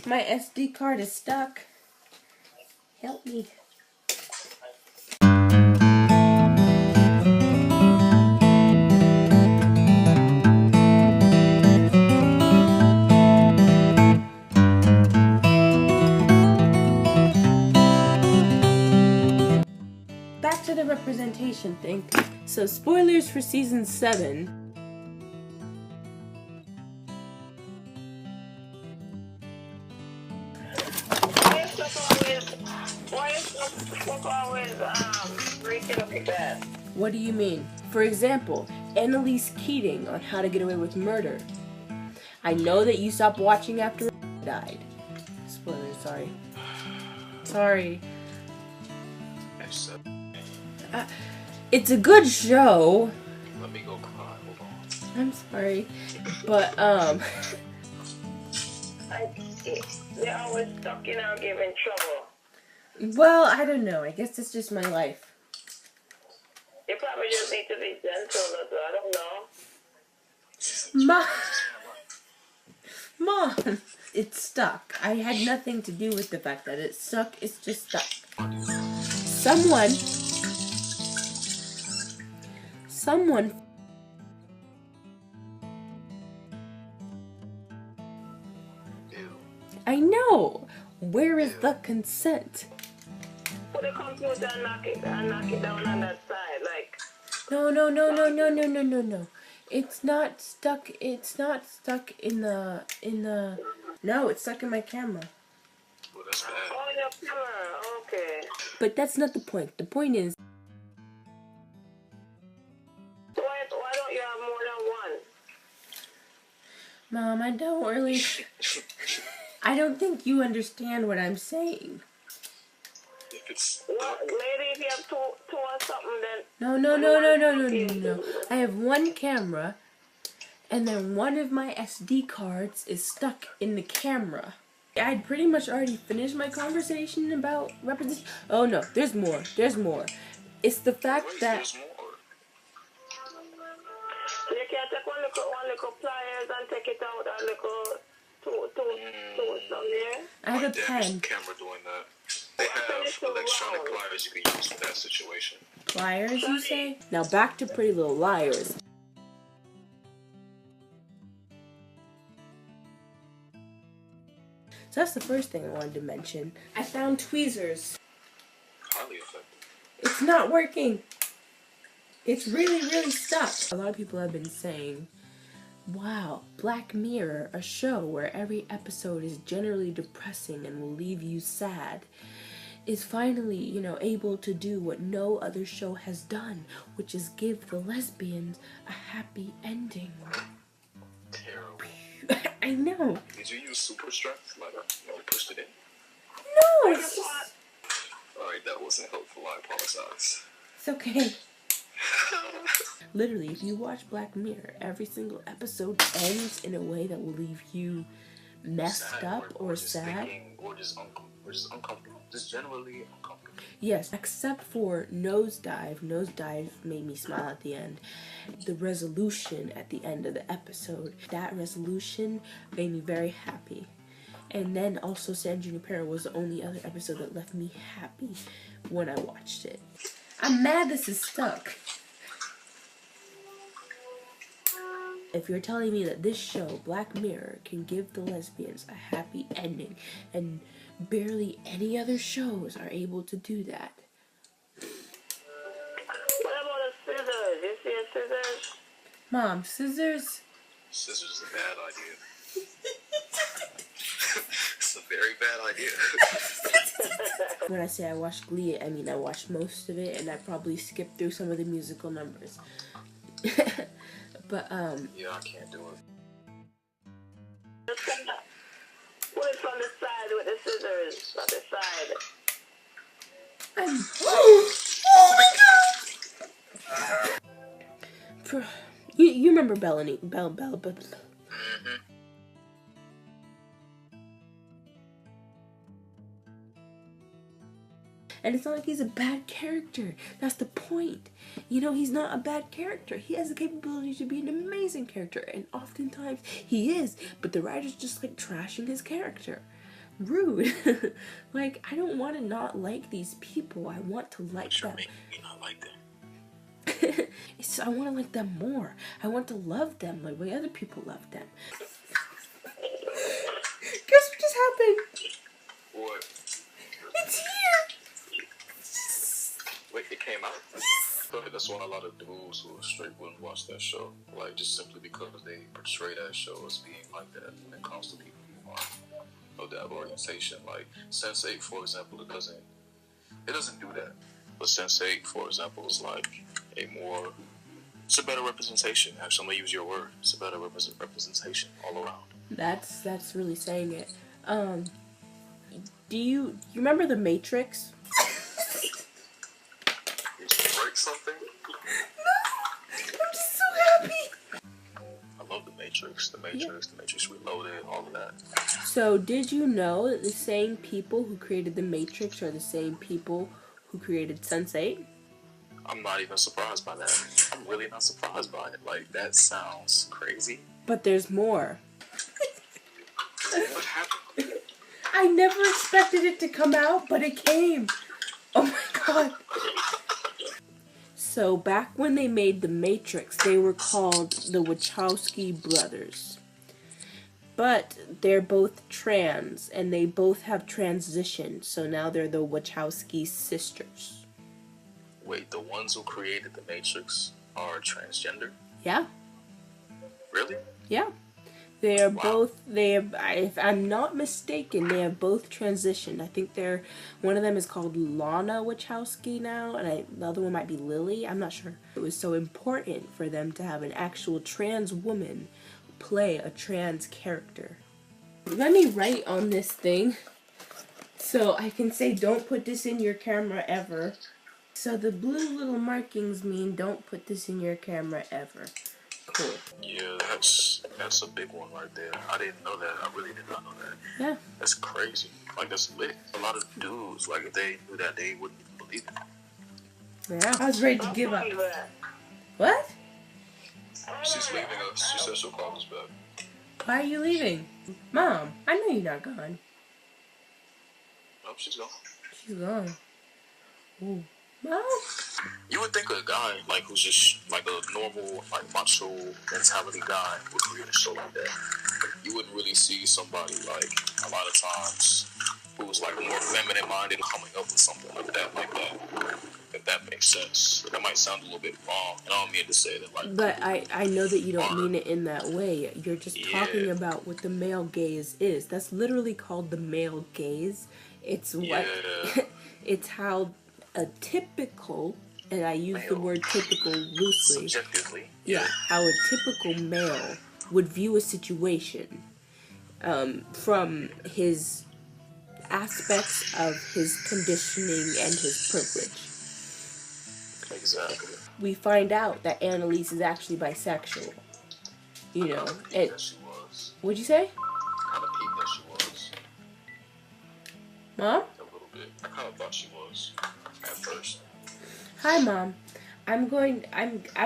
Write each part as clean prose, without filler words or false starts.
My SD card is stuck. Help me. Back to the representation thing. So, spoilers for season 7. Why is stuff always breaking up like that? What do you mean? For example, Annalise Keating on How to Get Away with Murder. I know that you stopped watching after died. Spoilers, sorry. Sorry. It's a good show. Let me go cry. Hold on. I'm sorry. But, They're always stuck in our giving trouble. well, I don't know. I guess it's just my life. You probably just need to be gentle, I don't know. Mom, it's stuck. I had nothing to do with the fact that it's stuck. It's just stuck. Someone. I know. Where is the consent? Put the computer and knock it down on that side, like. No. It's not stuck. It's not stuck in the. No, it's stuck in my camera. Well, that's bad. Oh, your camera. Okay. But that's not the point. The point is. So why don't you have more than one? Mom, I don't really. I don't think you understand what I'm saying. If it's Well, lady, if you have two or something, then. No. I have one camera, and then one of my SD cards is stuck in the camera. I'd pretty much already finished my conversation about representation. Oh no, there's more. It's the fact that. there's more. So you can take one little pliers and take it out a little two some there. I have a Damage pen. camera doing that. They have electronic pliers you can use for that situation. Pliers, you say? Now back to Pretty Little Liars. So that's the first thing I wanted to mention. I found tweezers. Highly effective. It's not working. It's really stuck. A lot of people have been saying, wow, Black Mirror, a show where every episode is generally depressing and will leave you sad, is finally, able to do what no other show has done, which is give the lesbians a happy ending. Terrible. I know. Did you use super strength? Like, pushed it in? No, it's just... Alright, that wasn't helpful. I apologize. It's okay. Literally, if you watch Black Mirror, every single episode ends in a way that will leave you messed Sad, up or just sad. thinking, or just uncomfortable. Just generally uncomfortable. Yes, except for Nosedive. Nosedive made me smile at the end. The resolution at the end of the episode, that resolution made me very happy. And then also San Junipero was the only other episode that left me happy when I watched it. I'm mad this is stuck. If you're telling me that this show, Black Mirror, can give the lesbians a happy ending, and barely any other shows are able to do that. What about the scissors? You see a scissors? Mom, scissors? Scissors is a bad idea. It's a very bad idea. When I say I watched Glee, I mean I watched most of it, and I probably skipped through some of the musical numbers. But, Yeah, I can't do it. Put it from the side with the scissors. On the side. oh my god! You remember Bellany? Bell. Mm-hmm. And it's not like he's a bad character. That's the point. He's not a bad character. He has the capability to be an amazing character. And oftentimes he is. But the writers just like trashing his character. rude. Like, I don't want to not like these people. I want to like them. Make me not like them. I want to like them more. I want to love them like way other people love them. Guess what just happened? What? It's here! Wait, it came out? I feel like that's why a lot of dudes who are straight wouldn't watch that show. Like, just simply because they portray that show as being like that when it comes to people who are of that orientation. Like, Sense8, for example, it doesn't do that. But Sense8, for example, is like it's a better representation. Actually, I'm gonna use your word. It's a better representation all around. That's really saying it. Do you remember The Matrix? Did you break something? No! I'm just so happy! I love The Matrix. The Matrix Reloaded, all of that. So, did you know that the same people who created The Matrix are the same people who created Sense8? I'm not even surprised by that. I'm really not surprised by it. Like, that sounds crazy. But there's more. What happened? I never expected it to come out, but it came. Oh my god. So, back when they made The Matrix, they were called the Wachowski brothers. But they're both trans, and they both have transitioned, so now they're the Wachowski sisters. Wait, the ones who created The Matrix are transgender? Yeah. Really? Yeah. They are both, if I'm not mistaken, they have both transitioned. I think one of them is called Lana Wachowski now, and the other one might be Lily. I'm not sure. It was so important for them to have an actual trans woman play a trans character. Let me write on this thing so I can say don't put this in your camera ever. So the blue little markings mean don't put this in your camera ever. Cool. Yeah, that's a big one right there. I didn't know that. I really did not know that. Yeah. That's crazy. Like, that's lit. A lot of dudes, like, if they knew that, they wouldn't even believe it. Yeah. I was ready to give up. What? She's leaving us. She said she'll call us back. Why are you leaving? Mom, I know you're not gone. Nope, she's gone. She's gone. Ooh. Mom? You would think a guy, like, who's just, like, a normal, like, macho mentality guy would create a show like that. You wouldn't really see somebody, like, a lot of times, who's, like, more feminine-minded coming up with something like that. If that makes sense. That might sound a little bit wrong, and I don't mean to say that, like... But I know that you don't mean it in that way. You're just talking about what the male gaze is. That's literally called the male gaze. It's what... it's how a typical, and I use the word typical loosely. Subjectively. Yeah, how a typical male would view a situation from his aspects of his conditioning and his privilege. Exactly. We find out that Annalise is actually bisexual. You know, and that she was. What'd you say? Kind of peeped that she was. Mom? A little bit. I kind of thought she was at first. Hi, Mom. I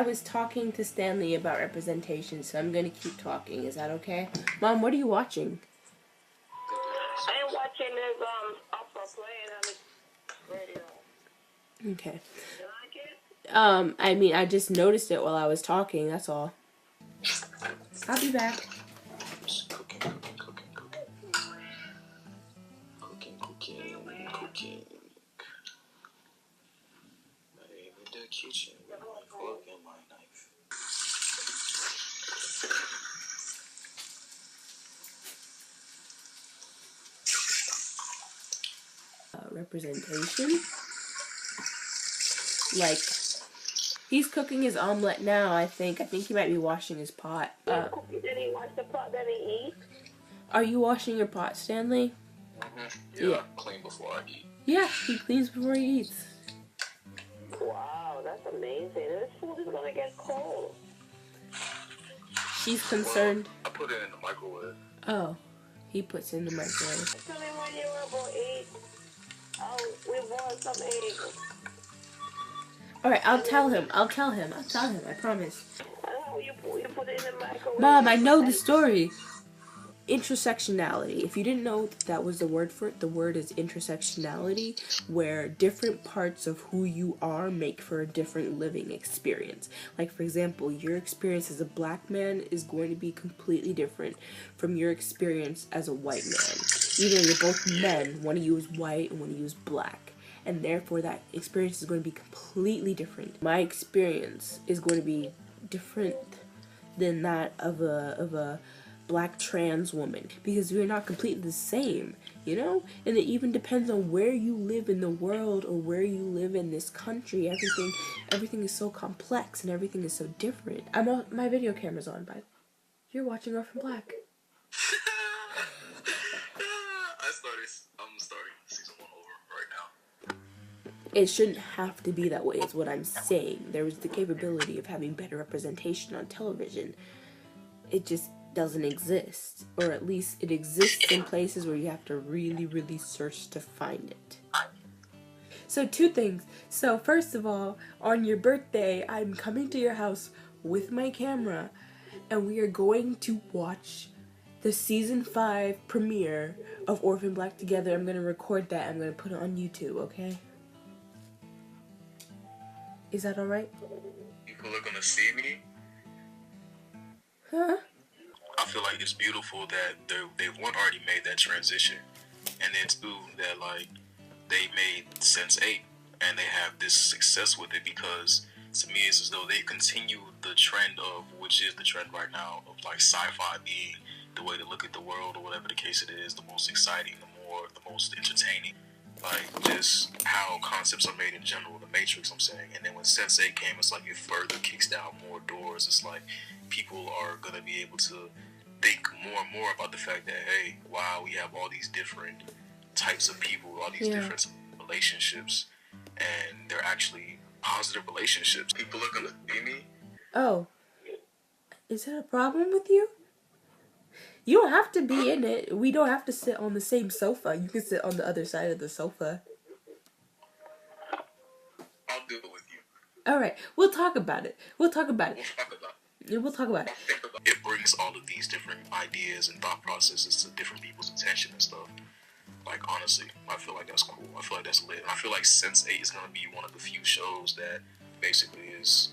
was talking to Stanley about representation, so I'm going to keep talking. Is that okay? Mom, what are you watching? I am watching this opera playing on the radio. Okay. You like it? I mean, I just noticed it while I was talking, that's all. I'll be back. Just cooking. I'm in the kitchen with my fork and my knife. Representation. Like, he's cooking his omelet now, I think. I think he might be washing his pot. Then he wash the pot, then he eat. Are you washing your pot, Stanley? Mm-hmm. Yeah, clean before I eat. Yeah, he cleans before he eats. Wow, that's amazing. This food is gonna get cold. She's concerned. Well, I put it in the microwave. Oh, he puts it in the microwave. Tell me when you were about 8. We bought some eggs. Alright, I'll tell him, I promise. You put it in the microwave. Mom, I know the story. intersectionality. If you didn't know that was the word for it, the word is intersectionality, where different parts of who you are make for a different living experience. Like, for example, your experience as a black man is going to be completely different from your experience as a white man. Even though you're both men, one of you is white and one of you is black. And therefore that experience is going to be completely different. My experience is going to be different than that of a black trans woman, because we're not completely the same, you know? And it even depends on where you live in the world or where you live in this country. Everything is so complex and everything is so different. My video camera's on, by the way. You're watching Orphan Black. I'm starting season 1 over right now. It shouldn't have to be that way, is what I'm saying. There is the capability of having better representation on television. It just doesn't exist. Or at least it exists in places where you have to really, really search to find it. So 2 things. So first of all, on your birthday, I'm coming to your house with my camera, and we are going to watch the season 5 premiere of Orphan Black together. I'm going to record that. I'm going to put it on YouTube, okay? Is that alright? People are gonna see me. Huh? I feel like it's beautiful that they've already made that transition, and then 2, that like they made Sense8 and they have this success with it, because to me it's as though they continue the trend of, which is the trend right now, of like sci-fi being the way to look at the world, or whatever the case it is, the most exciting, the most entertaining. Like, just how concepts are made in general, the Matrix, I'm saying. And then when Sense8 came, it's like it further kicks down more doors. It's like people are going to be able to think more and more about the fact that, hey, wow, we have all these different types of people, all these different relationships, and they're actually positive relationships. People are going to see me. Oh. Is that a problem with you? You don't have to be in it. We don't have to sit on the same sofa. You can sit on the other side of the sofa. I'll do it with you. Alright, we'll talk about it. We'll talk about it. We'll talk about it. It brings all of these different ideas and thought processes to different people's attention and stuff. Like, honestly, I feel like that's cool. I feel like that's lit. And I feel like Sense8 is going to be one of the few shows that basically is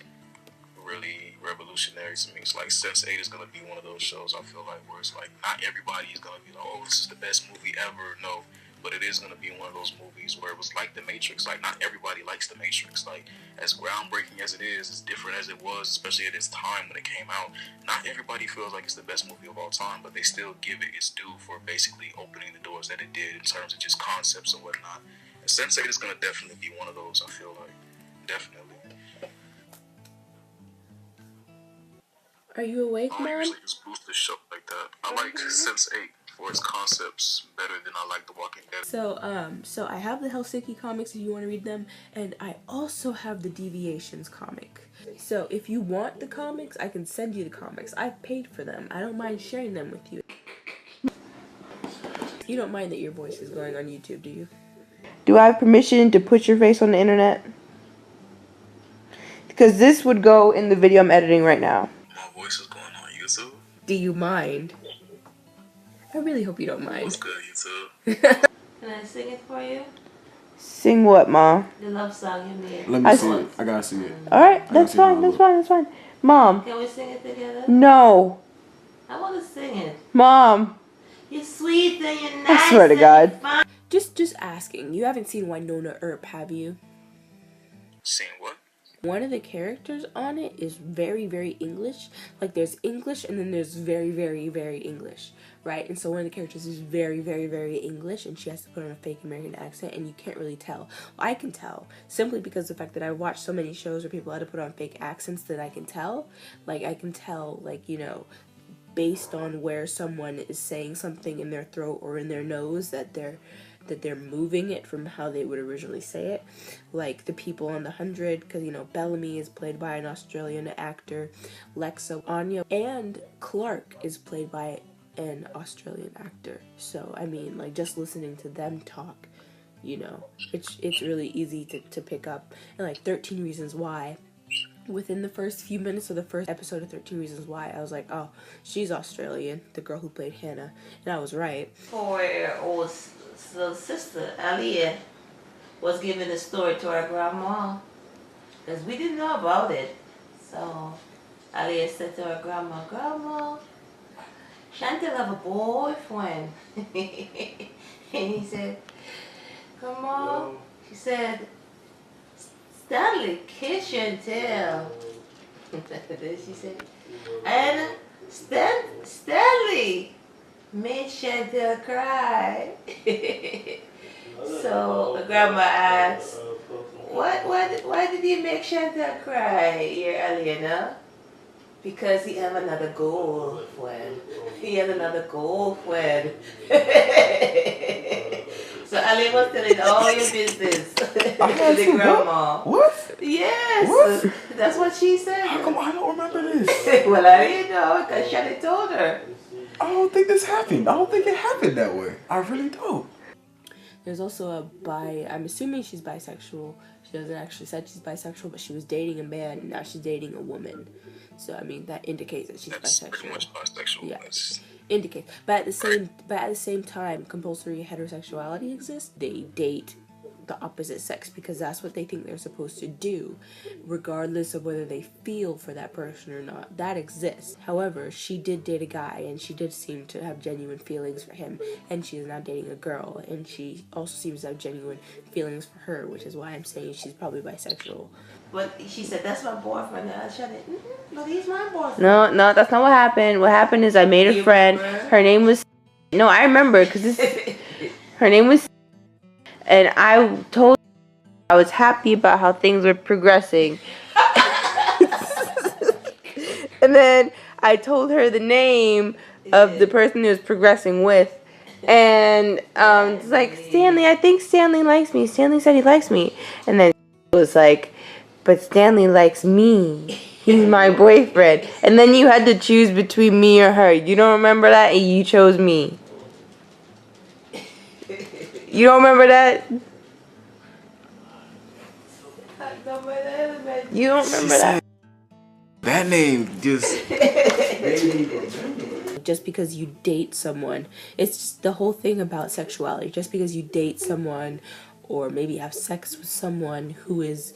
really revolutionary to me. It's like Sense8 is going to be one of those shows, I feel like, where it's like not everybody is going to be like, oh, this is the best movie ever. No, but it is going to be one of those movies where it was like The Matrix. Like, not everybody likes The Matrix. Like, as groundbreaking as it is, as different as it was, especially at its time when it came out, not everybody feels like it's the best movie of all time, but they still give it its due for basically opening the doors that it did in terms of just concepts and whatnot. And Sense8 is going to definitely be one of those, I feel like. Definitely. Are you awake, Mom? I usually just boost the show like that. I like Sense8 for its concepts better than I like The Walking Dead. So I have the Helsinki comics if you want to read them, and I also have the Deviations comic. So if you want the comics, I can send you the comics. I've paid for them. I don't mind sharing them with you. You don't mind that your voice is going on YouTube, do you? Do I have permission to put your face on the internet? Because this would go in the video I'm editing right now. My voice is going on YouTube. Do you mind? I really hope you don't mind. What's good, YouTube? Can I sing it for you? Sing what, Ma? The love song you made. Let me see it. I gotta see it. Alright, that's fine, that's fine, that's fine. Mom. Can we sing it together? No. I want to sing it. Mom. You're sweet and you're nice. I swear to God. Just asking. You haven't seen Winona Earp, have you? Seen what? One of the characters on it is very, very English. Like, there's English and then there's very, very, very English, right? And so one of the characters is very, very, very English, and she has to put on a fake American accent, and you can't really tell. I can tell, simply because of the fact that I watched so many shows where people had to put on fake accents that I can tell. Like, I can tell, like, you know, based on where someone is saying something in their throat or in their nose, that they're moving it from how they would originally say it. Like the people on The 100, because, you know, Bellamy is played by an Australian actor, Lexa, Anya, and Clark is played by an Australian actor. So, I mean, like, just listening to them talk, you know, it's really easy to pick up. And like 13 Reasons Why, within the first few minutes of the first episode of 13 Reasons Why, I was like, oh, she's Australian, the girl who played Hannah. And I was right. 4-year-old little sister, Aliyah, was giving the story to our grandma. Because we didn't know about it. So Aliyah said to her grandma, Grandma, Shantel have a boyfriend. And he said, Grandma, she said, Stanley kiss Shantel. Then she said, and Stanley made Shantel cry. So the grandma asked, why did he make Shantel cry, your Aliena? Because he have another girlfriend. He has another girlfriend. So Ali was telling all your business to the grandma. What? Yes. What? That's what she said. How come I don't remember this? Well, I didn't know because Shani told her. I don't think this happened. I don't think it happened that way. I really don't. There's also I'm assuming she's bisexual. She doesn't actually say she's bisexual, but she was dating a man and now she's dating a woman. So I mean that indicates that she's That's bisexual. pretty much bisexual. Yes. Indicates. But at the same time, compulsory heterosexuality exists. They date the opposite sex because that's what they think they're supposed to do, regardless of whether they feel for that person or not. That exists. However, she did date a guy and she did seem to have genuine feelings for him, and she is now dating a girl and she also seems to have genuine feelings for her, which is why I'm saying she's probably bisexual. But she said, that's my boyfriend. And I said, but he's my boyfriend. No, that's not what happened. What happened is I made a friend. Her name was... No, I remember because her name was... And I told her I was happy about how things were progressing. And then I told her the name of the person who was progressing with. And it's like, Stanley, I think Stanley likes me. Stanley said he likes me. And then it was like, but Stanley likes me. He's my boyfriend. And then you had to choose between me or her. You don't remember that? And you chose me. You don't remember that? You don't remember that? That name just... Just because you date someone, it's just the whole thing about sexuality. Just because you date someone or maybe have sex with someone who is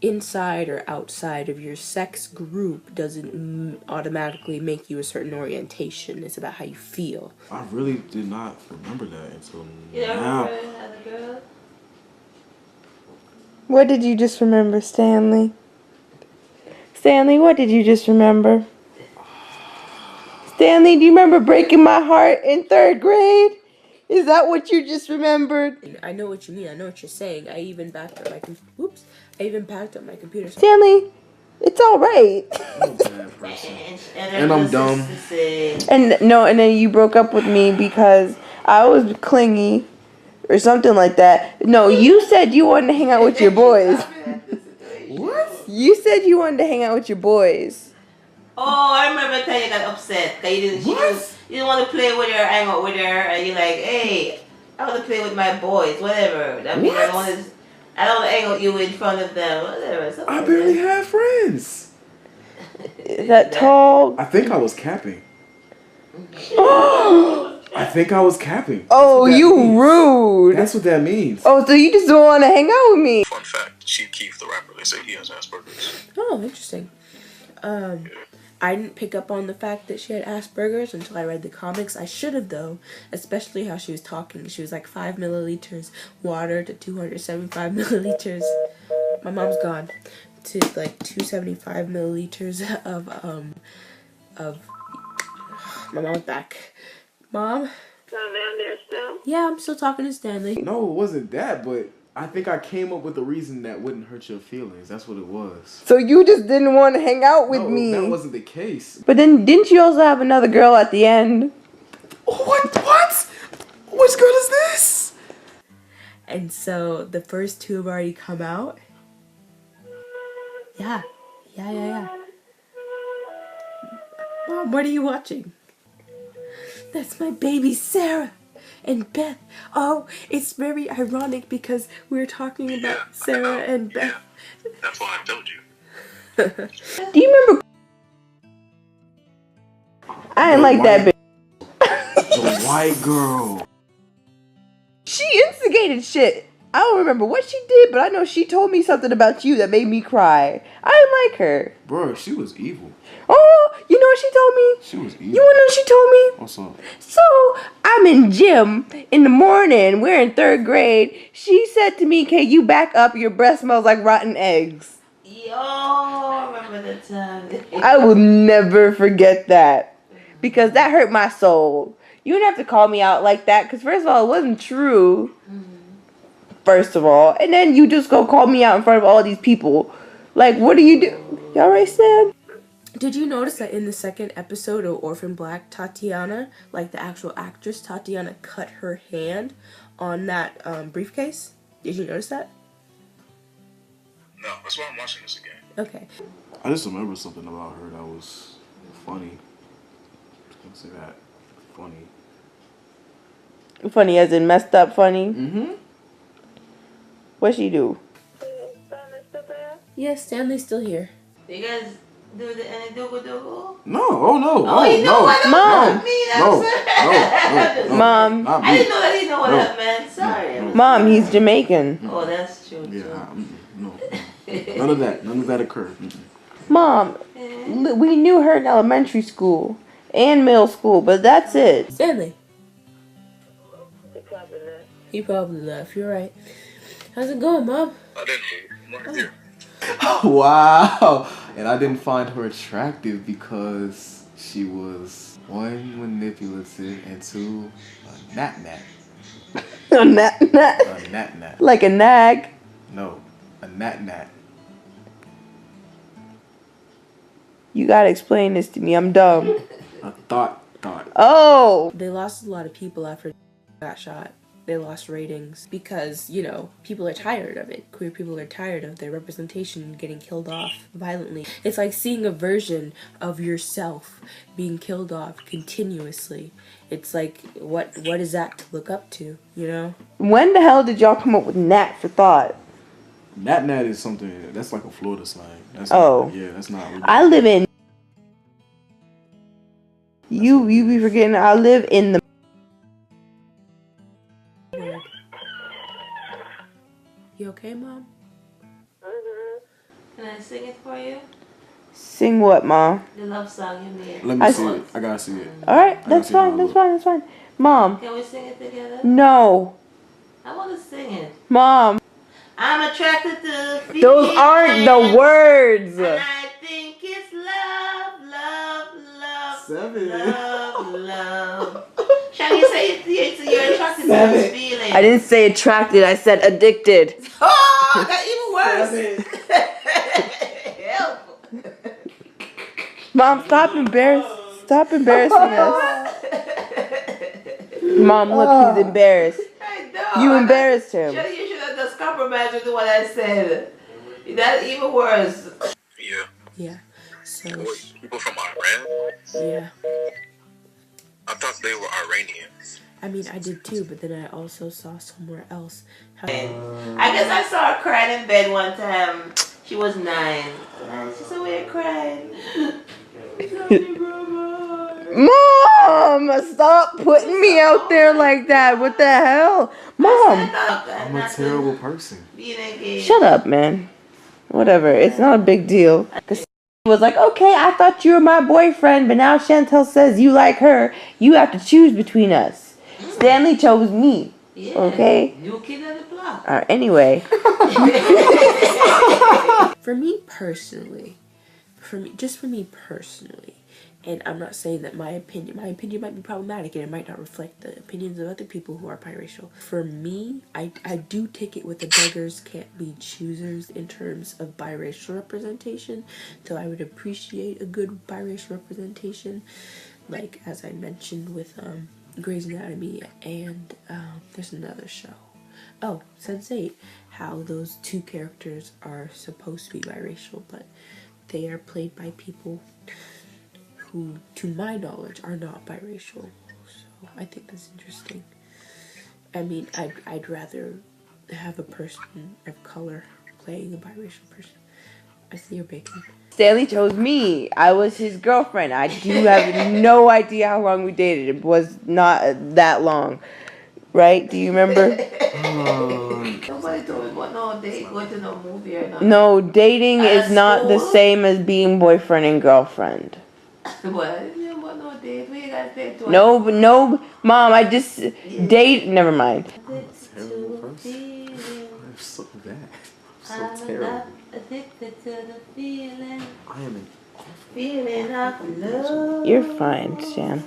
inside or outside of your sex group doesn't automatically make you a certain orientation. It's about how you feel. I really did not remember that until You don't now. remember another girl? What did you just remember, Stanley? Stanley, what did you just remember? Stanley, do you remember breaking my heart in 3rd grade? Is that what you just remembered? I know what you mean. I know what you're saying. I even backed up my computer. Stanley, it's all right. I'm a bad person. And And I'm dumb. And then you broke up with me because I was clingy or something like that. No, you said you wanted to hang out with your boys. What? You said you wanted to hang out with your boys. Oh, I remember the time you got upset. Cause you didn't want to play with her, hang out with her, and you're like, hey, I want to play with my boys, whatever. That means I don't want to hang out with you in front of them, whatever. I barely had friends. Is that tall? I think I was capping. I think I was capping. Oh, you means. rude. That's what that means. Oh, so you just don't want to hang out with me. Fun fact: Chief Keef, the rapper, they say he has Asperger's. Oh, interesting. I didn't pick up on the fact that she had Asperger's until I read the comics. I should have, though, especially how she was talking. She was like 5 milliliters water to 275 milliliters. My mom's gone. To like 275 milliliters of. My mom's back. Mom? Stanley on there still? Yeah, I'm still talking to Stanley. No, it wasn't that, but I think I came up with a reason that wouldn't hurt your feelings. That's what it was. So you just didn't want to hang out with me. That wasn't the case. But then didn't you also have another girl at the end? What? Which girl is this? And so the first 2 have already come out. Yeah. Mom, what are you watching? That's my baby Sarah and Beth. Oh, it's very ironic because we're talking about Sarah and Beth. That's why I told you. Do you remember? I didn't like that bitch. The white girl. She instigated shit. I don't remember what she did, but I know she told me something about you that made me cry. I didn't like her. Bro, she was evil. Oh, you know what she told me? She was evil. You wanna know what she told me? What's up? So, I'm in gym in the morning. We're in 3rd grade. She said to me, "Can you back up? Your breath smells like rotten eggs." Yo, remember the time? I will never forget that. Because that hurt my soul. You didn't have to call me out like that. Because first of all, it wasn't true. First of all. And then you just go call me out in front of all these people. Like, what do you do? Y'all right, Stan? Did you notice that in the 2nd episode of Orphan Black, Tatiana, like the actual actress, Tatiana cut her hand on that briefcase? Did you notice that? No, that's why I'm watching this again. Okay. I just remember something about her that was funny. I was gonna say that. Funny. Funny as in messed up funny? Mm-hmm. What she do? Stanley still there? Yes, Stanley's still here. You guys do any doogle? No, oh no. Oh, you know what? Mom. No. Mom. Not I me. didn't know that he know what that meant. Sorry. Mom, he's Jamaican. Oh, that's true. Yeah, too. no. None of that occurred. Mom, we knew her in elementary school and middle school, but that's it. Stanley. He probably left. He probably left. You're right. How's it going, Mom? I didn't move. I'm right here. Wow. And I didn't find her attractive because she was, 1, manipulative, and 2, a nat-nat. A nat. A nat-nat. Like a nag. No, a nat-nat. You gotta explain this to me. I'm dumb. A thought. Oh. They lost a lot of people after got shot. They lost ratings because, you know, people are tired of it. Queer people are tired of their representation getting killed off violently. It's like seeing a version of yourself being killed off continuously. It's like, what is that to look up to, you know? When the hell did y'all come up with nat for thought? Nat-nat is something, that's like a Florida slang. That's Oh. Not, yeah, that's not. I live in... You be forgetting I live in the... You okay, Mom? Can I sing it for you? Sing what, Ma? The love song you made. Let me see it. I gotta see it. Alright, I that's see fine, how that's fine. Mom. Can we sing it together? No. I want to sing it. Mom. I'm attracted to feelings. Those aren't the words. And I think it's love. 7. Love. Shall you say you're attracted to those feelings? I didn't say attracted, I said addicted. Oh, that's even worse. Help. Mom, stop embarrassing us. Mom, look, he's embarrassed. I know. You embarrassed him. You should have just compromised with what I said. That's even worse. Yeah. Yeah. So, Wait, people from Iran? yeah. I thought they were Iranian. I mean, I did too, but then I also saw somewhere else how... I guess I saw her crying in bed one time. She was 9. She's away crying. Mom, stop putting me out there like that. What the hell? Mom. I'm a terrible person. Shut up, man. Whatever. It's not a big deal. Because was like, okay, I thought you were my boyfriend, but now Shantel says you like her. You have to choose between us. Stanley chose me. Yeah. Okay? New kid on the block. Anyway. For me personally, and I'm not saying that my opinion might be problematic and it might not reflect the opinions of other people who are biracial. For me, I do take it with the beggars can't be choosers in terms of biracial representation, though I would appreciate a good biracial representation, like as I mentioned with Grey's Anatomy and there's another show. Oh, Sense8, how those 2 characters are supposed to be biracial, but they are played by people who, to my knowledge, are not biracial. So I think that's interesting. I mean, I'd rather have a person of color playing a biracial person. I see your bacon. Stanley chose me. I was his girlfriend. I do have no idea how long we dated. It was not that long. Right? Do you remember? Nobody told me about no date, going to no movie or nothing. No, dating At is not the school? same as being boyfriend and girlfriend. What? You know about no date? We ain't got to date twice. No, Mom, I just date. Never mind. Terrible person. I'm so bad. I'm so terrible. Addicted to the feeling. I am an Feeling of love. You're fine, Shan.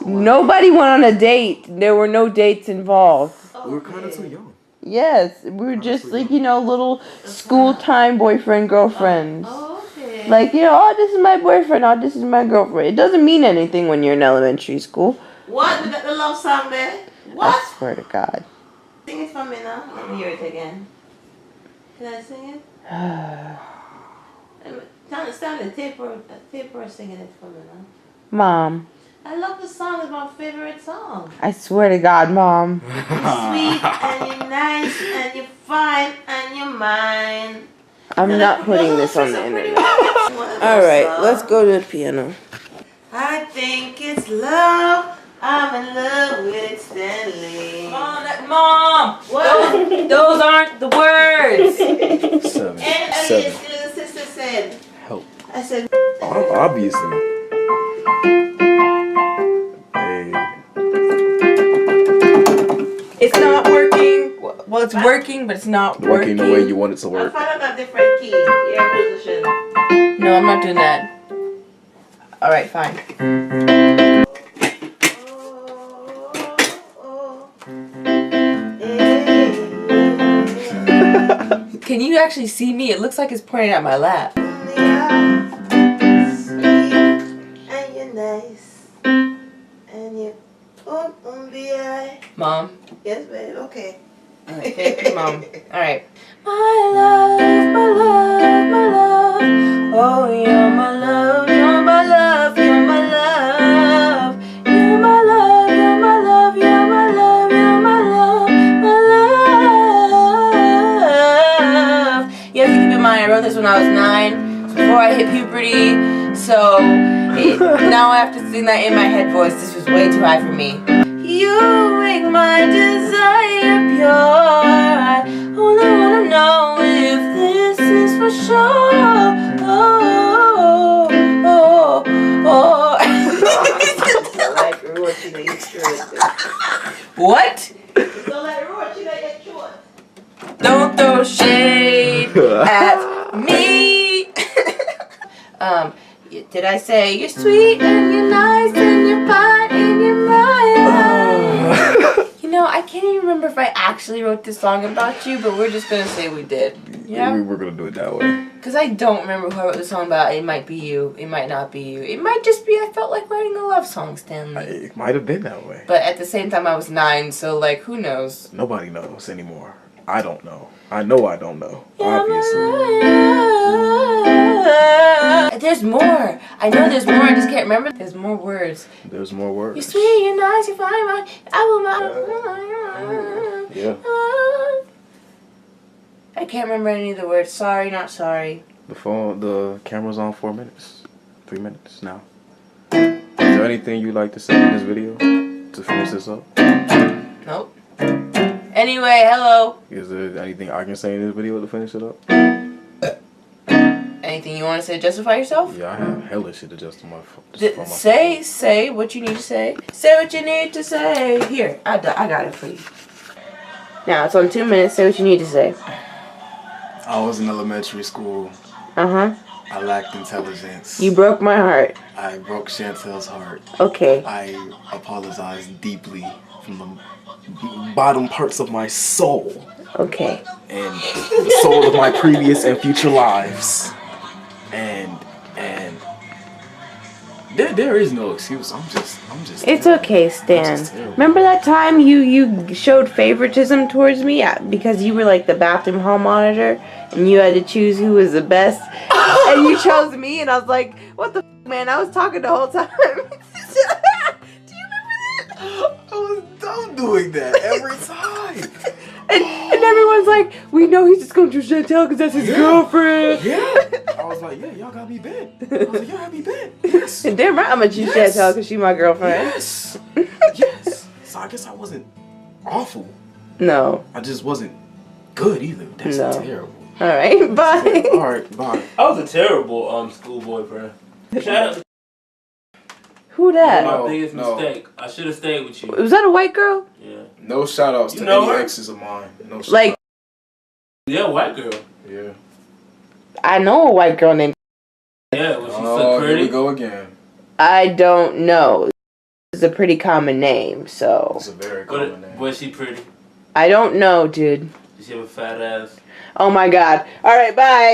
Nobody went on a date. There were no dates involved. We were kind of too young. Yes, we were just like, little school time boyfriend, girlfriends. Oh, okay. Like, oh, this is my boyfriend, oh, this is my girlfriend. It doesn't mean anything when you're in elementary school. What? We got the love song there? What? I swear to God. Sing it for me now. Let me hear it again. Can I sing it? Stanley, tape her singing it for me now. Mom, I love the song. It's my favorite song. I swear to God, Mom. You're sweet and you're nice and you're fine and you're mine. I'm not putting this on the internet. Alright, let's go to the piano. I think it's love. I'm in love with Stanley. Mom! What? Those aren't the words! 7. And 7. little sister said. Help. I said. Obviously. Hey. It's not working. Well, it's working, but it's not Working the way you want it to I work. found out a different key. Your position. No, I'm not doing that. Alright, fine. Can you actually see me? It looks like it's pointing at my lap. Sweet and you're nice and you Mom. Yes, babe. Okay. Okay, Mom. Alright. My love, my love, my love. Oh, you're my love, you're my love, you're my love. You're my love, you're my love, you're my love, you're my love, my love. You have to keep in mind, I wrote this when I was 9, before I hit puberty. So now I have to sing that in my head voice. This was way too high for me. You make my desire pure. I only wanna know if this is for sure. Oh, oh, oh. Like Roach, you What? so like Roach, you Don't throw shade at me. Did I say you're sweet and you're nice and you're fine and you're mine? You know, I can't even remember if I actually wrote this song about you, but we're just gonna say we did. Yeah. We were gonna do it that way. Because I don't remember who I wrote the song about. It might be you. It might not be you. It might just be I felt like writing a love song, Stanley. It might have been that way. But at the same time, I was 9, so like, who knows? Nobody knows anymore. I don't know. I know I don't know. Yeah, Obviously. There's more. I know there's more. I just can't remember. There's more words. There's more words. You're sweet, you're nice, you're fine, I will. Yeah. I can't remember any of the words. Sorry, not sorry. The camera's on 4 minutes. 3 minutes now. Is there anything you'd like to say in this video to finish this up? Nope. Anyway, hello. Is there anything I can say in this video to finish it up? Anything you want to say to justify yourself? Yeah, I have hella shit to justify myself. Say what you need to say. Say what you need to say. Here, I got it for you. Now, it's on 2 minutes. Say what you need to say. I was in elementary school. Uh-huh. I lacked intelligence. You broke my heart. I broke Shantel's heart. Okay. I apologize deeply from the bottom parts of my soul Okay. and the soul of my previous and future lives. And there is no excuse. I'm just. It's okay, Stan. Remember that time you showed favoritism towards me because you were like the bathroom hall monitor and you had to choose who was the best and you chose me and I was like, what the f, man? I was talking the whole time. Do you remember that? I was dumb doing that every time. And everyone's like, we know he's just going to choose Shantel because that's his girlfriend. Yeah. I was like, yeah, y'all got me bent. I was like, y'all got me bent. Yes. And damn right I'm gonna choose Yes. Shantel because she my girlfriend. Yes. Yes. So I guess I wasn't awful. No. I just wasn't good either. That's No. terrible. All right, bye. All right, bye. I was a terrible schoolboy, bro. Shout out Who to that? my No, biggest no. mistake. I should have stayed with you. Was that a white girl? Yeah. No shout outs You to know any her? exes of mine. No shout Like, Yeah, white girl. Yeah. I know a white girl named. Yeah, was she so Oh, here pretty? we go again. I don't know. It's a pretty common name, so It's a very common name. Was she pretty? I don't know, dude. Did she have a fat ass? Oh my god. All right, bye.